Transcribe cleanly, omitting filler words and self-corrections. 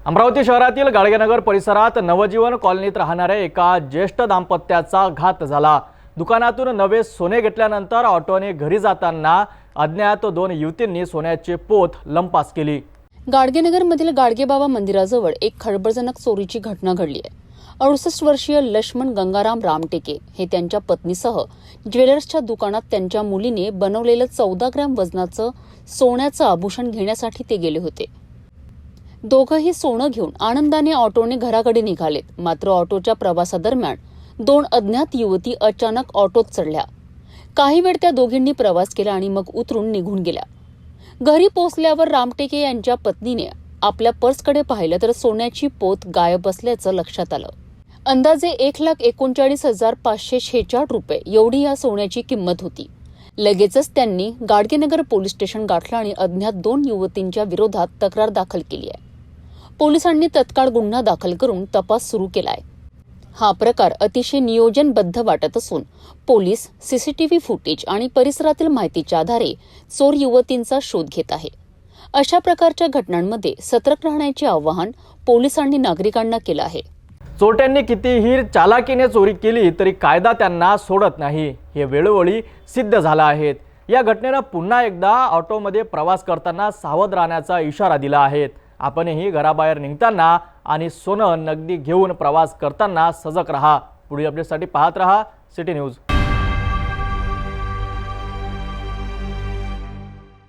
अमरावती शहरातील गाडगेनगर परिसरात नवजीवन कॉलनीत राहणाऱ्या एका ज्येष्ठ दाम्पत्याचा घात झाला। दुकानातून नवे सोने घेतल्यानंतर ऑटोने घरी जाताना अज्ञात दोन युवतींनी सोन्याचे पोत लंपास केली। गाडगेनगरमधील गाडगेबाबा मंदिराजवळ एक खळबळजनक चोरीची घटना घडली आहे। 68 वर्षीय लक्ष्मण गंगाराम रामटेके हे त्यांच्या पत्नीसह ज्वेलर्सच्या दुकानात त्यांच्या मुलीने बनवलेलं 14 ग्रॅम वजनाचं सोन्याचं आभूषण घेण्यासाठी ते गेले होते। दोघंही सोनं घेऊन आनंदाने ऑटोने घराकडे निघालेत। मात्र ऑटोच्या प्रवासादरम्यान दोन अज्ञात युवती अचानक ऑटोत चढल्या। काही वेळ त्या दोघींनी प्रवास केला आणि मग उतरून निघून गेल्या। घरी पोहोचल्यावर रामटेके यांच्या पत्नीने आपल्या पर्सकडे पाहिलं तर सोन्याची पोत गायब असल्याचं लक्षात आलं। अंदाजे 1,39,566 रुपये एवढी या सोन्याची किंमत होती। लगेचच त्यांनी गाडगेनगर पोलीस स्टेशन गाठलं आणि अज्ञात दोन युवतींच्या विरोधात तक्रार दाखल केली आहे। पोलिसांनी तत्काळ गुन्हा दाखल करून तपास सुरू केलाय। हा प्रकार अतिशय नियोजनबद्ध वाटत असून पोलीस सीसीटीव्ही फुटेज आणि परिसरातील माहितीच्या आधारे चोर युवतींचा शोध घेत आहे। अशा प्रकारच्या घटनांमध्ये सतर्क राहण्याचे आवाहन पोलिसांनी नागरिकांना केलं आहे। चोरट्यांनी कितीही चालाकीने चोरी केली तरी कायदा त्यांना सोडत नाही, हे वेळोवेळी सिद्ध झालं आहे। या घटनेनं पुन्हा एकदा ऑटोमध्ये प्रवास करताना सावध राहण्याचा इशारा दिला आहे। आपणही घराबाहेर निघताना आणि सोनं नगदी घेऊन प्रवास करताना सजग रहा। पुढील अपडेटसाठी पाहत रहा सिटी न्यूज।